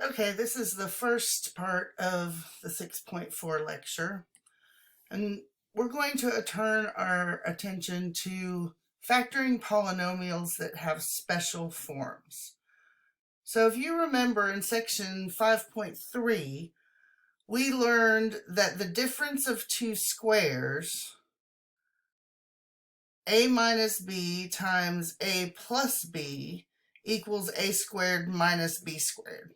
Okay, this is the first part of the 6.4 lecture, and we're going to turn our attention to factoring polynomials that have special forms. So if you remember in section 5.3, we learned that the difference of two squares, a minus b times a plus b, equals a squared minus b squared.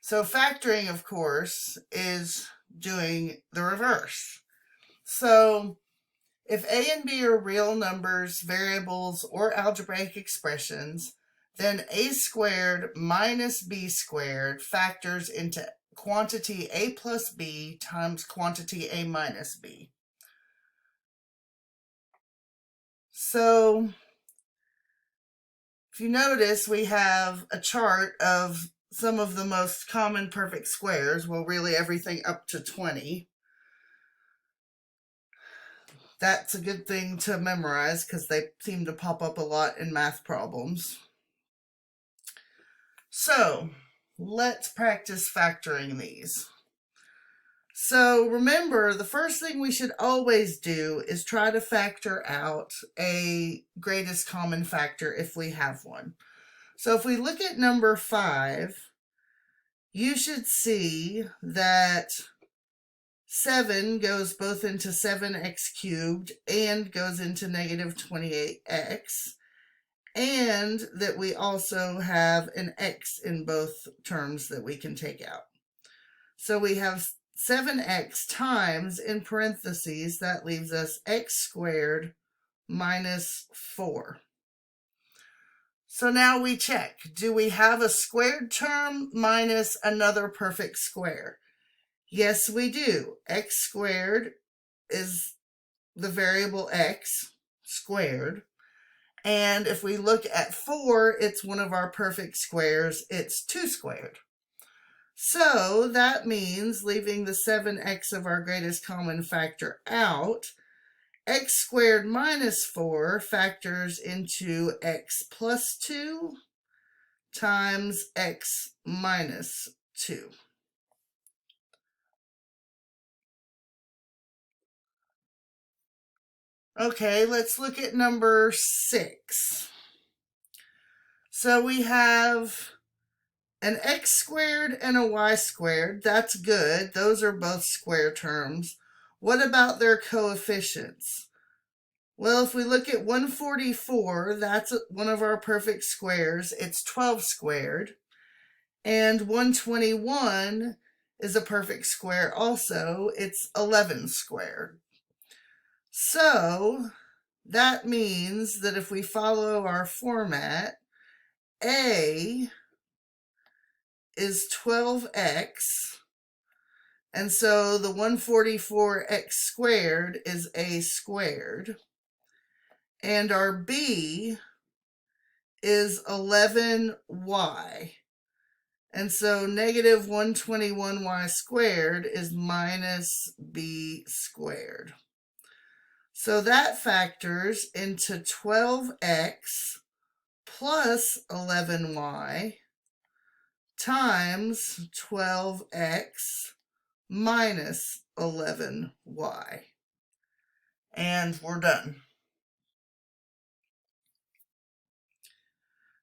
So factoring, of course, is doing the reverse. So if a and b are real numbers, variables, or algebraic expressions, then a squared minus b squared factors into quantity a plus b times quantity a minus b. So if you notice, we have a chart of some of the most common perfect squares, well, really everything up to 20. That's a good thing to memorize because they seem to pop up a lot in math problems. So let's practice factoring these. So remember, the first thing we should always do is try to factor out a greatest common factor if we have one. So if we look at number 5, you should see that 7 goes both into 7x cubed and goes into negative 28x, and that we also have an x in both terms that we can take out. So we have 7x times, in parentheses, that leaves us x squared minus 4. So now we check. Do we have a squared term minus another perfect square? Yes, we do. X squared is the variable x squared. And if we look at 4, it's one of our perfect squares. It's 2 squared. So that means, leaving the 7x of our greatest common factor out, x squared minus 4 factors into x plus 2 times x minus 2. Okay, let's look at number 6. So we have an x squared and a y squared. That's good. Those are both square terms. What about their coefficients? Well, if we look at 144, that's one of our perfect squares. It's 12 squared. And 121 is a perfect square also. It's 11 squared. So that means that if we follow our format, a is 12x, and so the 144x squared is a squared, and our b is 11y, and so negative 121y squared is minus b squared. So that factors into 12x plus 11y times 12x minus 11y. And we're done.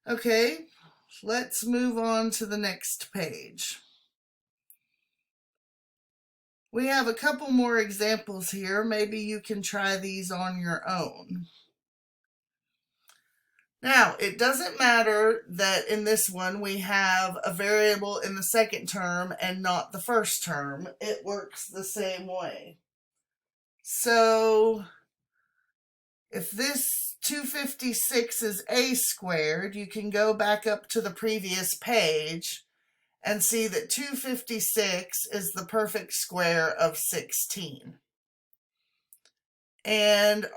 Okay, let's move on to the next page. We have a couple more examples here. Maybe you can try these on your own. Now, it doesn't matter that in this one we have a variable in the second term and not the first term. It works the same way. So if this 256 is a squared, you can go back up to the previous page and see that 256 is the perfect square of 16. And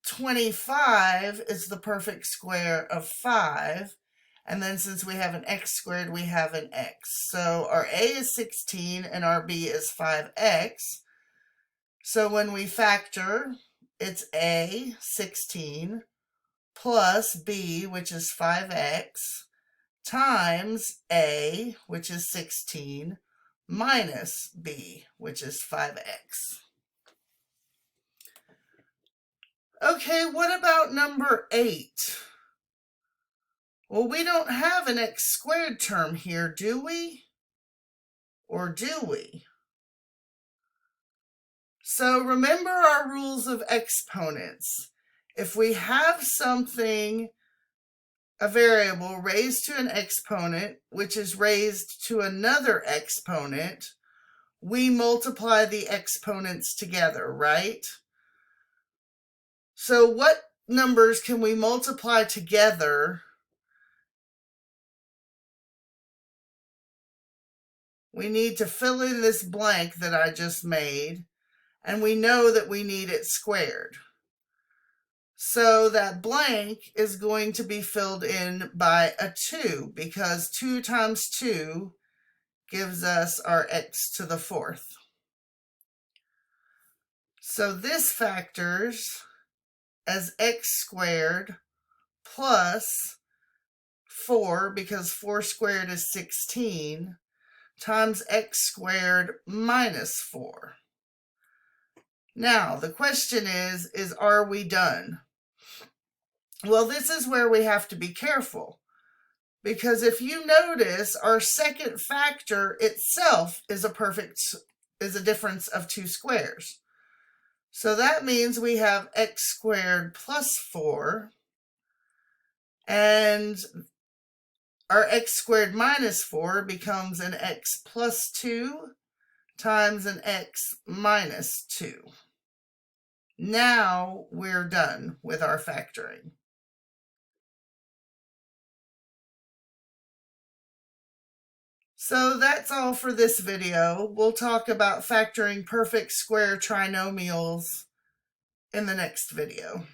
25 is the perfect square of 5. And then since we have an x squared, we have an x. So our a is 16 and our b is 5x. So when we factor, it's a, 16, plus b, which is 5x, times a, which is 16, minus b, which is 5x. Okay, what about number 8? Well, we don't have an x squared term here, do we? Or do we? So remember our rules of exponents. If we have something, a variable raised to an exponent, which is raised to another exponent, we multiply the exponents together, right? So what numbers can we multiply together? We need to fill in this blank that I just made, and we know that we need it squared. So that blank is going to be filled in by a 2, because 2 times 2 gives us our x to the 4th. So this factors as x squared plus 4, because 4 squared is 16, times x squared minus 4. Now, the question is are we done? Well, this is where we have to be careful, because if you notice, our second factor itself is a difference of 2 squares. So that means we have x squared plus 4, and our x squared minus 4 becomes an x plus 2 times an x minus 2. Now we're done with our factoring. So that's all for this video. We'll talk about factoring perfect square trinomials in the next video.